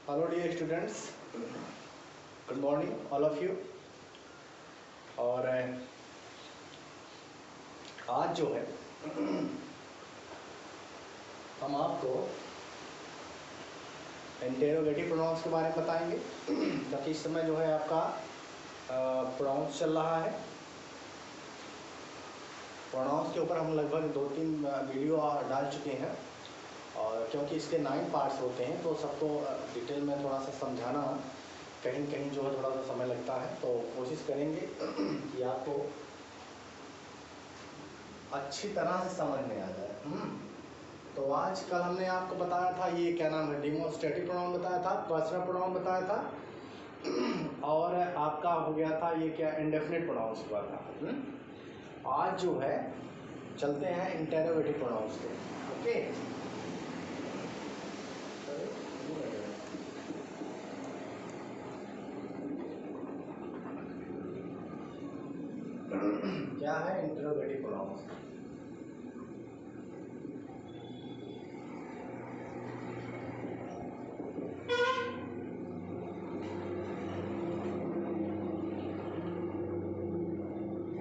Hello dear students, good morning all of you. और आज जो है हम आपको इंटेरोगेटिव प्रोनाउंस के बारे में बताएंगे, क्योंकि इस समय जो है आपका प्रोनाउंस चल रहा है। प्रोनाउंस के ऊपर हम लगभग 2-3 वीडियो डाल चुके हैं, और क्योंकि इसके 9 पार्ट्स होते हैं तो सबको डिटेल में थोड़ा सा समझाना कहीं कहीं जो है थोड़ा सा समय लगता है, तो कोशिश करेंगे कि आपको अच्छी तरह से समझ में आ जाए। तो आज कल हमने आपको बताया था, ये क्या नाम है, डेमोन्स्ट्रेटिव प्रोनाउन बताया था, पर्सनल प्रोनाउन बताया था, और आपका हो गया था ये क्या, इंडेफिनिट प्रोनाउंस हुआ था। आज जो है चलते हैं इंटेरोगेटिव प्रोनाउंस के। ओके, क्या है इंटेरोगेटिव प्रोनाउंस?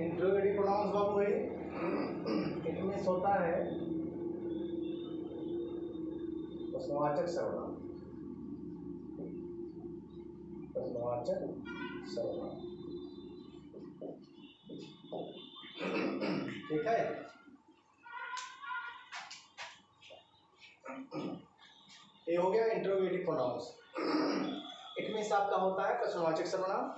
इंटेरोगेटिव प्रोनाउंस बाबू है, इनमें होता है प्रश्नवाचक सर्वनाम। प्रश्नवाचक सर्वनाम, ठीक है। ये हो गया इंटेरोगेटिव प्रोनाउंस। इट मीन्स आपका होता है प्रश्नवाचक सर्वनाम।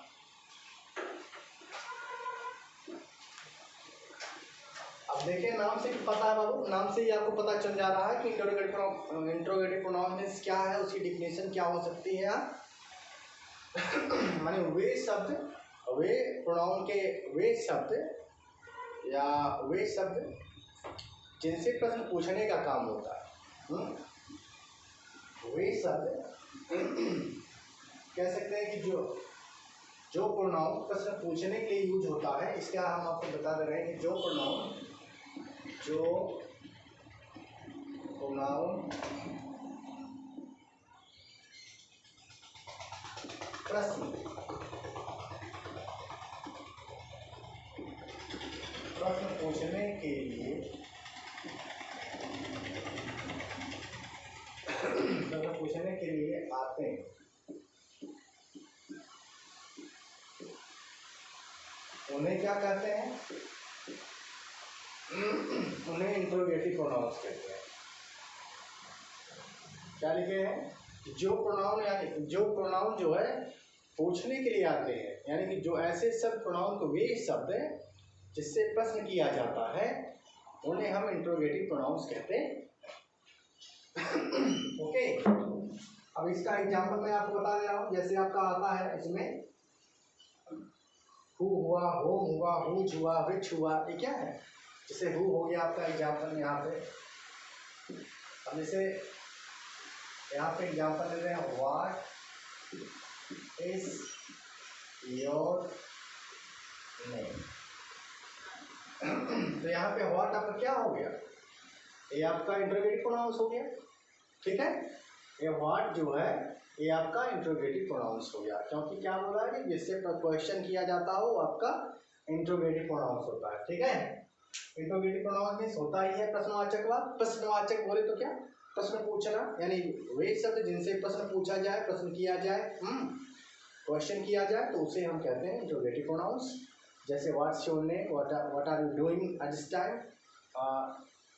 अब देखिए, नाम से पता है बाबू, नाम से ही आपको पता चल जा रहा है कि इंटेरोगेटिव प्रोनाउन मीन्स क्या है, उसकी डिफिनेशन क्या हो सकती है। माने वे शब्द, वे प्रोनाउन के वे शब्द या वे शब्द जिनसे प्रश्न पूछने का काम होता है। वे शब्द कह सकते हैं कि जो प्रोनाउन प्रश्न पूछने के लिए यूज होता है, इसका हम आपको बता दे रहे हैं कि जो प्रोनाउन प्रश्न पूछने के लिए आते हैं, उन्हें क्या कहते हैं? उन्हें इंटेरोगेटिव प्रोनाउंस कहते हैं। क्या लिखे हैं? जो प्रोनाउन जो है पूछने के लिए आते हैं, यानी कि जो ऐसे शब्द प्रोनाउन को वे शब्द है जिससे प्रश्न किया जाता है, उन्हें हम इंटेरोगेटिव प्रोनाउंस कहते हैं। ओके, अब इसका एग्जांपल मैं आपको बता दे रहा हूँ। जैसे आपका आता है इसमें हु हुआ, होम हुआ, हुज हुआ, विच हुआ, ये क्या है? जैसे हु हो गया आपका एग्जांपल यहाँ पे। अब जैसे यहाँ पे एग्जांपल दे रहे हैं, व्हाट इज योर नेम। तो यहाँ पे व्हाट आपका क्या हो गया? ये आपका इंटेरोगेटिव प्रोनाउंस हो गया, ठीक है। ये व्हाट जो है ये आपका इंटेरोगेटिव प्रोनाउंस हो गया, क्योंकि क्या बोला है कि जिससे क्वेश्चन किया जाता हो वो आपका इंटेरोगेटिव प्रोनाउंस होता है, ठीक है। इंटेरोगेटिव प्रोनाउंस मींस होता ही है प्रश्नवाचक। प्रश्नवाचक बोले तो क्या, प्रश्न पूछना, यानी वे शब्द जिनसे प्रश्न पूछा जाए, प्रश्न किया जाए, क्वेश्चन किया जाए, तो उसे हम कहते हैं इंटेरोगेटिव प्रोनाउंस। जैसे what's your name, what are you doing at this time,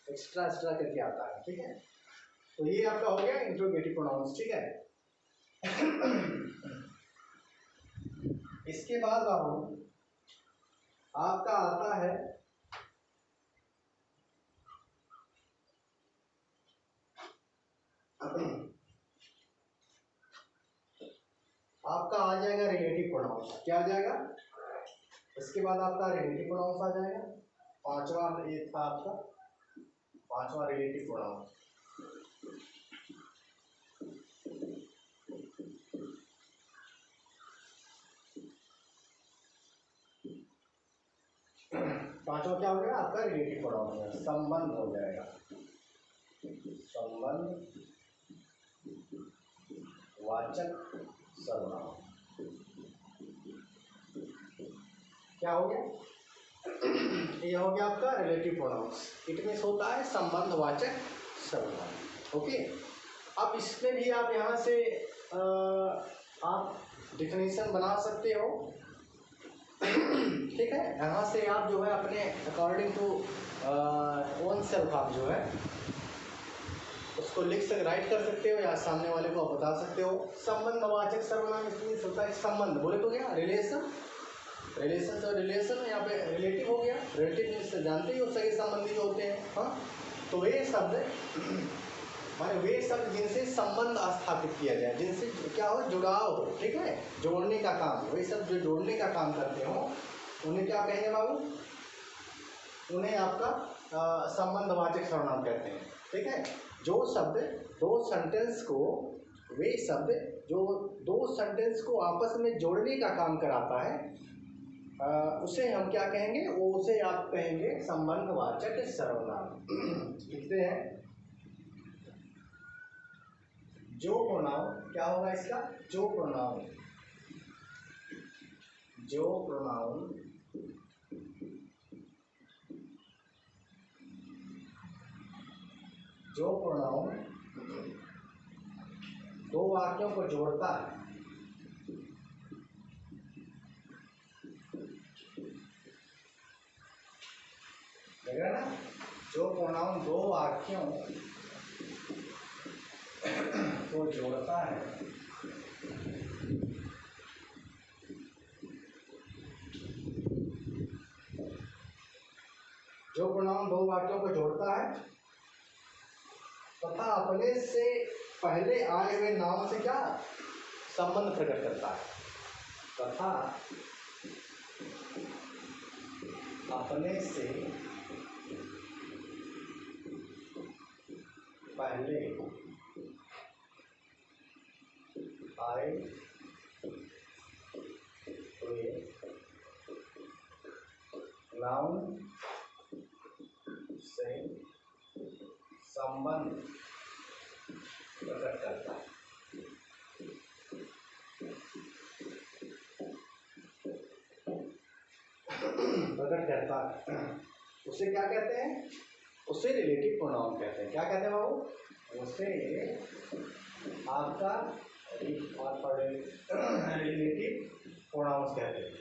extra करके आता है, ठीक है। तो ये आपका हो गया इंटेरोगेटिव प्रोनाउंस, ठीक है। इसके बाद बाबू आपका आता है आपका आ जाएगा रिलेटिव प्रोनाउंस। क्या आ जाएगा? इसके बाद आपका रिलेटिव प्रोनाउंस आ जाएगा। पांचवा ये था आपका पांचवा रिलेटिव प्रोनाउंस। पांचवा क्या हो गया आपका? रिलेटिव प्रोनाउंस, संबंध हो जाएगा। संबंध वाचक संबंधवाचक सर्वनाम। क्या हो गया? ये हो गया आपका रिलेटिव प्रोनाउंस। इट मीन्स होता है संबंधवाचक सर्वनाम। ओके, अब इसमें भी आप यहाँ से आप डिफिनेशन बना सकते हो। ठीक है, यहाँ से आप जो है अपने अकॉर्डिंग टू ओन सेल्फ आप जो है उसको राइट कर सकते हो या सामने वाले को आप बता सकते हो। संबंधवाचक सर्वनाम इसमें होता है संबंध, बोले तो क्या रिलेशन, रिलेशन तो रिलेशन यहाँ पे रिलेटिव हो गया। रिलेटिव मीन्स जानते ही हो सगे संबंधी जो होते हैं। हाँ, तो वे शब्द माने वे शब्द जिनसे संबंध स्थापित किया जाए, जिनसे क्या हो, जुड़ाव हो। ठीक है, जोड़ने का काम, वे शब्द जो जोड़ने का काम करते हो उन्हें क्या कहेंगे बाबू? उन्हें आपका संबंधवाचक सर्वनाम कहते हैं। ठीक है, जो शब्द दो सेंटेंस को, वे शब्द जो दो सेंटेंस को आपस में जोड़ने का काम कराता है उसे हम क्या कहेंगे? उसे आप कहेंगे संबंधवाचक सर्वनाम। लिखते हैं जो प्रोनाउन, क्या होगा इसका? जो प्रोनाउन, जो प्रोनाउन जो प्रोनाउन दो वाक्यों को जोड़ता है, देख रहे ना? जो प्रोनाउन दो वाक्यों को जोड़ता है, जो प्रोनाउन दो वाक्यों को जोड़ता है तथा अपने से पहले आए हुए नाउन से क्या संबंध प्रकट करता है, तथा अपने से पहले आए हुए नाउन से संबंध प्रकट करता है। प्रकट करता है उसे क्या कहते हैं? उसे रिलेटिव प्रोनाउन कहते हैं। क्या कहते हैं बाबू? उसे आपका रिलेटिव प्रोनाउंस कहते हैं।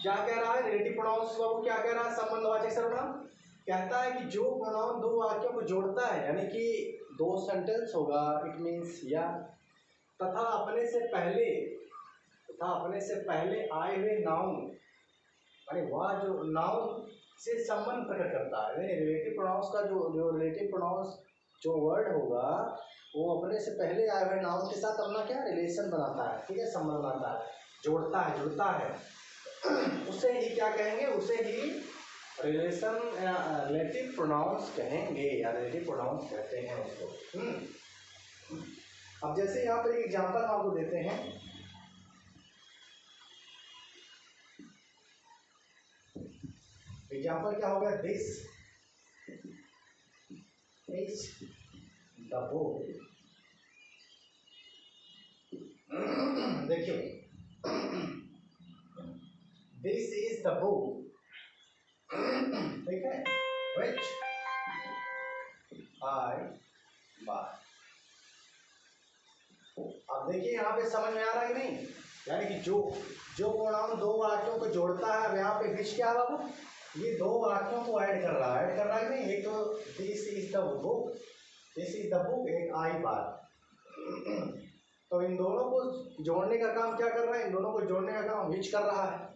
क्या कह रहा है रिलेटिव प्रोनाउंस बाबू? क्या कह रहा है संबंधवाचक सर्वनाम? कहता है कि जो प्रोनाउन दो वाक्यों को जोड़ता है, यानी कि दो सेंटेंस होगा, इट मीन्स या तथा अपने से पहले आए हुए नाउन, यानी वह जो नाउन से संबंध प्रकट करता है। रिलेटिव प्रोनाउंस का जो रिलेटिव प्रोनाउंस जो वर्ड होगा वो अपने से पहले आए हुए नाउन के साथ अपना क्या रिलेशन बनाता है। ठीक है, संबंध बनाता है, जोड़ता है, जुड़ता है। उसे ही क्या कहेंगे? उसे ही रिलेटिव प्रोनाउंस कहेंगे या रिलेटिव प्रोनाउंस कहते हैं उसको। अब जैसे यहाँ पर एक एग्जांपल आपको देते हैं। एग्जांपल क्या होगा? This is the book. देखिए, दिस इज द बुक, ठीक है, which I buy। अब देखिए यहाँ पे समझ में आ रहा है कि नहीं? यानी कि जो प्रोनाउन दो वाक्यों को जोड़ता है, अब यहाँ पे विच क्या होगा? ये दो वाक्यों को ऐड कर रहा है कि नहीं? एक तो this is the book, this is the book, एक आई बार। तो इन दोनों को जोड़ने का काम क्या कर रहा है? इन दोनों को जोड़ने का काम विच कर रहा है।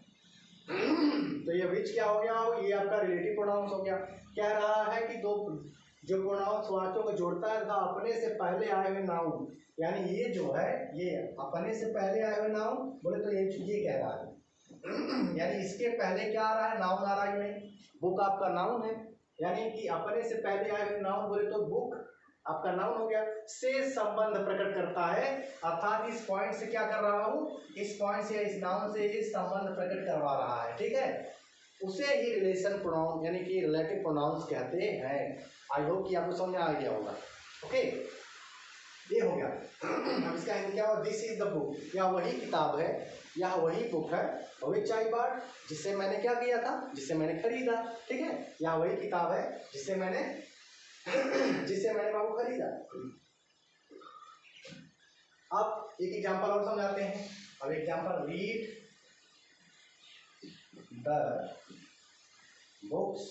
तो ये विच क्या हो गया? ये आपका रिलेटिव प्रोनाउंस हो गया। कह रहा है कि दो जो प्रोनाउंस वाक्यों को जोड़ता है था अपने से पहले आए हुए नाउन, यानी ये जो है ये अपने से पहले आए हुए नाउन, बोले तो ये कह रहा है यानी इसके पहले क्या आ रहा है? नाउन आ रहा है। नहीं, बुक आपका नाउन है, यानी कि अपने से पहले आए हुए नाउन बोले तो बुक आपका नाउन हो गया, से संबंध प्रकट करता है। अर्थात इस पॉइंट से क्या कर रहा हूँ? इस पॉइंट से, इस नाउन से इस संबंध प्रकट करवा रहा है। ठीक है, उसे ही रिलेशन प्रोनाउन यानी कि रिलेटिव प्रोनाउंस कहते हैं। आई होप कि आपको समझ में आ गया होगा। ओके, ये हो गया। अब इसका हिंदी क्या हुआ, दिस इज द बुक, यह वही किताब है, यह वही बुक है विच आई बॉट, जिसे मैंने क्या किया था, जिसे मैंने खरीदा, ठीक है, यह वही किताब है जिसे मैंने बाबू खरीदा। अब एक एग्जांपल और समझाते हैं। अब example, read the books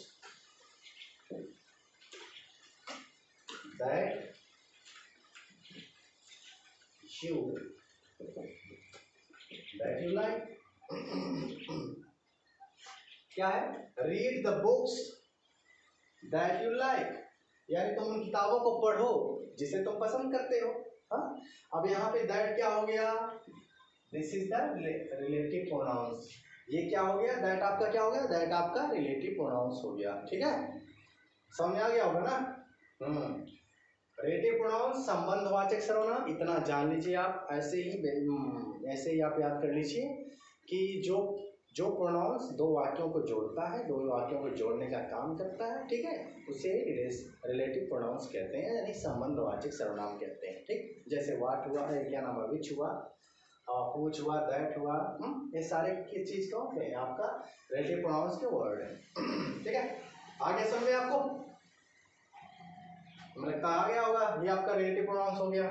that you like। क्या है, read the books that you like, यानी तुम उन किताबों को पढ़ो जिसे तुम पसंद करते हो। हाँ, अब यहाँ पे दैट क्या हो गया, this is the relative pronouns, ये क्या हो गया, दैट आपका क्या हो गया, दैट आपका रिलेटिव प्रोनाउंस हो गया, ठीक है, समझ आ गया होगा ना। रिलेटिव प्रोनाउंस संबंधवाचक सर्वनाम, इतना जान लीजिए आप, ऐसे ही आप याद कर लीजिए कि जो प्रोनाउंस दो वाक्यों को जोड़ता है, दो वाक्यों को जोड़ने का काम करता है, ठीक है, उसे रिलेटिव प्रोनाउंस कहते हैं, यानी संबंधवाचक सर्वनाम कहते हैं, ठीक। जैसे व्हाट हुआ है, क्या नाम है, विच हुआ, व्हिच हुआ, दैट हुआ, ये सारे किस चीज का होते हैं, आपका रिलेटिव प्रोनाउंस के वर्ड है, ठीक है। आगे समझे आपको, मैंने कहा गया होगा, ये आपका रिलेटिव प्रोनाउंस हो गया।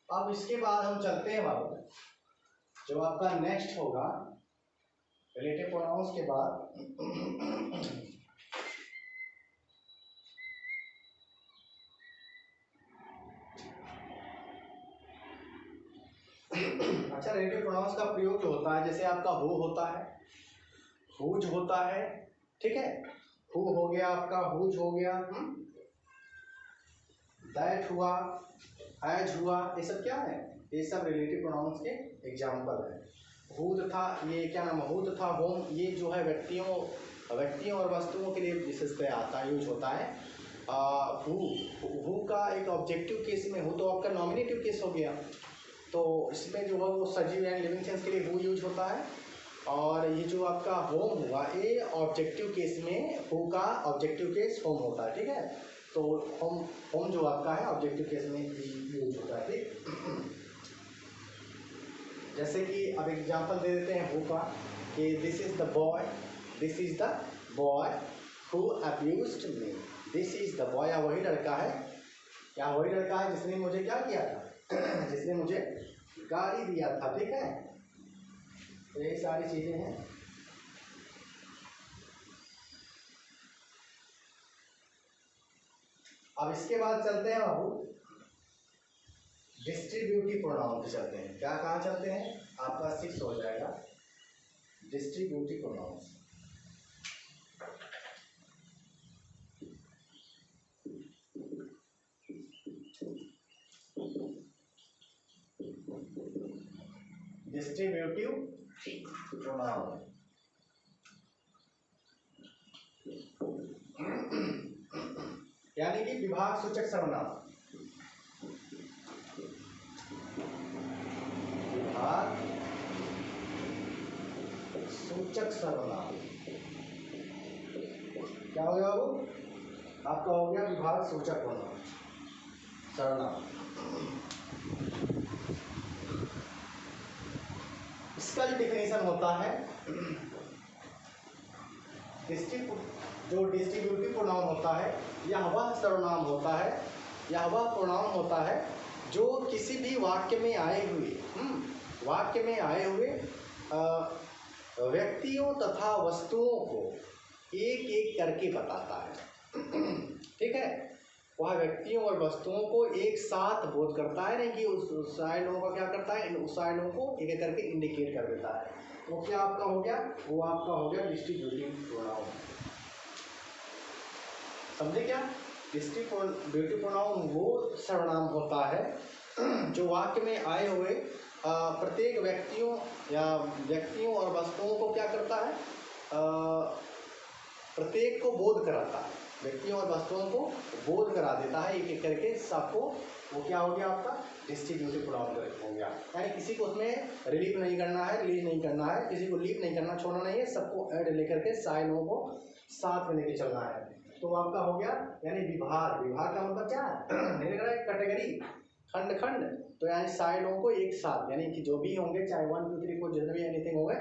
अब इसके बाद हम चलते हैं बाबू, जो आपका नेक्स्ट होगा रिलेटिव प्रोनाउंस के बाद, अच्छा, रिलेटिव प्रोनाउंस का प्रयोग जो होता है, जैसे आपका हु होता है, हुज होता है, ठीक है, हु हो गया आपका, हुज हो गया, दैट हुआ, एज हुआ, ये सब क्या है, ये सब रिलेटिव प्रोनाउंस के एग्जाम्पल है। हु तथा, ये क्या नाम है, हु तथा होम, ये जो है व्यक्तियों और वस्तुओं के लिए विशेषतः आता है, यूज होता है। हु का एक ऑब्जेक्टिव केस में, हु तो आपका नॉमिनेटिव केस हो गया, तो इसमें जो है वो सजीव एंड लिविंग थिंग्स के लिए हु यूज होता है। और ये जो आपका होम हुआ, ये ऑब्जेक्टिव केस में, हु का ऑब्जेक्टिव केस होम होता है, ठीक है, तो होम जो आपका है ऑब्जेक्टिव केस में यूज होता है, ठीक। जैसे कि अब एग्जांपल दे देते हैं हु का, कि this is the boy who abused me, this is the boy, या वही लड़का है जिसने मुझे क्या किया था, जिसने मुझे गाली दिया था, ठीक है, तो यही सारी चीजें हैं। अब इसके बाद चलते हैं बाबू डिस्ट्रीब्यूटिव प्रोनाउन पे चलते हैं। क्या, कहाँ चलते हैं, आपका 6 हो जाएगा डिस्ट्रीब्यूटिव प्रोनाउंस। डिस्ट्रीब्यूटिव प्रोनाउन, यानी कि विभाग सूचक सर्वनाम, विभाग सूचक सर्वनाम, क्या हो गया बाबू, आपका हो गया विभाग सूचक सर्वनाम। इसका जो डिफिनेशन होता है, जो डिस्ट्रीब्यूटिव प्रोनाउन होता है, यह वह सर्वनाम होता है, यह वह प्रोनाउन होता है जो किसी भी वाक्य में आए हुए व्यक्तियों तथा वस्तुओं को एक एक करके बताता है, ठीक है, वह व्यक्तियों और वस्तुओं को एक साथ बोध करता है, नहीं कि उस सारे लोगों का क्या करता है, उस सारे लोगों को एक एक करके इंडिकेट कर देता है, तो क्या आपका हो गया, वो आपका हो गया डिस्ट्रीब्यूटिव प्रोनाउन। समझे क्या, डिस्ट्रीब्यूटिव प्रोनाउन वो सर्वनाम होता है जो वाक्य में आए हुए प्रत्येक व्यक्तियों और वस्तुओं को क्या करता है, प्रत्येक को बोध कराता है, व्यक्तियों और वस्तुओं को बोध करा देता है एक एक करके सबको। वो क्या हो गया आपका डिस्ट्रीब्यूटिव प्रोनाउन हो गया। यानी किसी को उसमें रिलीव नहीं करना है, रिलीज नहीं करना है, किसी को लीव नहीं करना, छोड़ना नहीं है, सबको ऐड लेकर के सारे लोगों को साथ में लेके चलना है। तो आपका हो गया यानी विभाग। विभाग का मतलब क्या है नहीं लग रहा है कैटेगरी, खंड खंड। तो यानी सारे लोगों को एक साथ, यानी कि जो भी होंगे चाहे 1 2 3 4 जितने भी एनीथिंग हो गए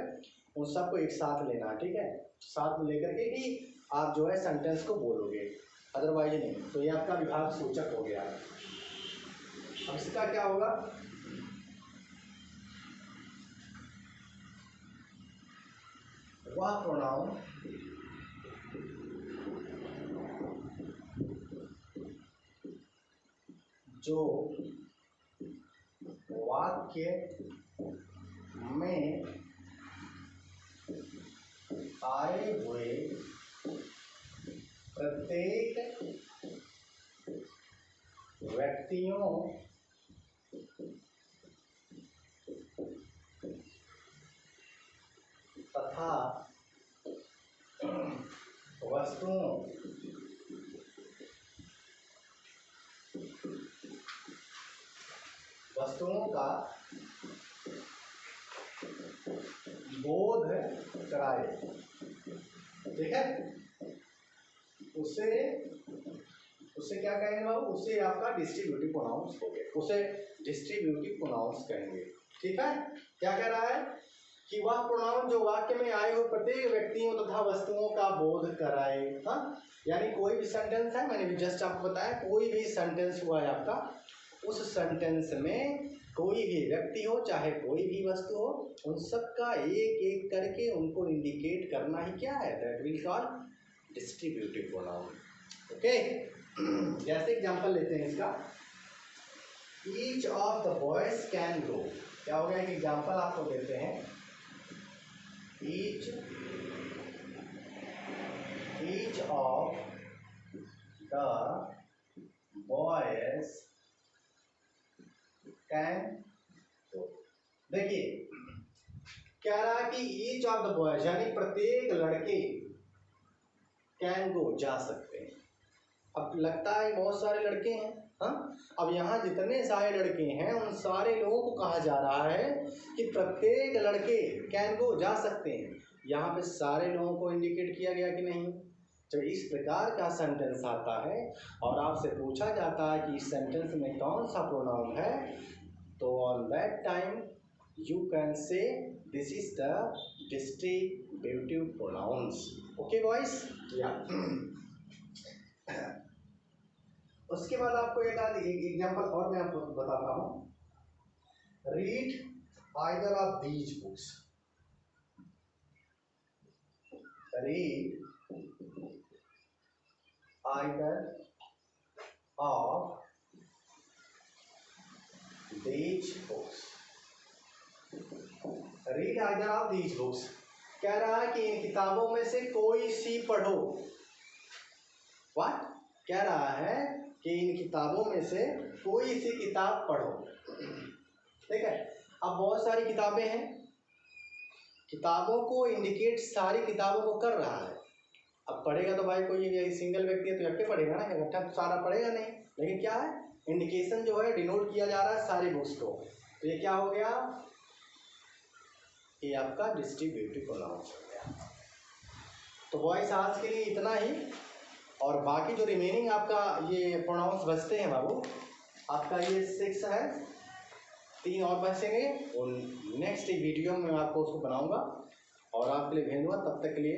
उन सबको एक साथ लेना है, ठीक है। साथ में लेकर के ही आप जो है सेंटेंस को बोलोगे, अदरवाइज नहीं। तो ये आपका विभाग सूचक हो गया। अब इसका क्या होगा, वह प्रोनाउन जो वाक्य में आए हुए प्रत्येक व्यक्तियों तथा वस्तुओं का बोध कराए, ठीक है। उसे क्या कहेंगे बाबू, उसे आपका डिस्ट्रीब्यूटिव प्रोनाउंस हो गया, उसे डिस्ट्रीब्यूटिव प्रोनाउंस कहेंगे, ठीक है। क्या कह रहा है कि वह प्रोनाउन जो वाक्य में आए हुए प्रत्येक व्यक्तियों तथा वस्तुओं का बोध कराए। हाँ, यानी कोई भी सेंटेंस है, मैंने भी जस्ट आपको बताया, कोई भी सेंटेंस हुआ है आपका, उस सेंटेंस में कोई भी व्यक्ति हो चाहे कोई भी वस्तु हो, उन सब का एक एक करके उनको इंडिकेट करना ही क्या है, that will call distributive pronoun, okay. जैसे एग्जांपल लेते हैं इसका, each of the boys can go. क्या हो गया, एक एग्जांपल आपको देते हैं, each of the boys can go. देखिए क्या रहा कि ईच ऑफ द बॉयज यानी प्रत्येक लड़के कैन गो जा सकते हैं। अब लगता है बहुत सारे लड़के हैं, हाँ, अब यहाँ जितने सारे लड़के हैं उन सारे लोगों को कहा जा रहा है कि प्रत्येक लड़के कैन गो जा सकते हैं। यहाँ पे सारे लोगों को इंडिकेट किया गया कि नहीं। जब इस प्रकार का सेंटेंस आता है और आपसे पूछा जाता है कि इस सेंटेंस में कौन सा प्रोनाउन है, तो on that time you can say this is the distributive pronounce, okay boys. या उसके बाद आपको एक एग्जांपल और मैं आपको बताता हूँ, read either of these books. Read either of these books. Read either of these books कह रहा है कि इन किताबों में से कोई सी पढ़ो। व्हाट कह रहा है कि इन किताबों में से कोई सी किताब पढ़ो, ठीक है। अब बहुत सारी किताबें हैं, किताबों को इंडिकेट सारी किताबों को कर रहा है। अब पढ़ेगा तो भाई कोई सिंगल व्यक्ति है तो इकट्ठे पढ़ेगा ना, इकट्ठा तो सारा पढ़ेगा नहीं, लेकिन क्या है इंडिकेशन जो है डिनोट किया जा रहा है सारी बुक्स को। तो ये क्या हो गया, ये आपका डिस्ट्रीब्यूटिव प्रोनाउंस हो गया। तो बॉयज आज के लिए इतना ही, और बाकी जो रिमेनिंग आपका ये प्रोनाउंस बचते हैं बाबू, आपका ये 6 है, 3 और बचेंगे, और नेक्स्ट वीडियो में मैं आपको उसको बनाऊंगा और आपके लिए भेजूंगा। तब तक के लिए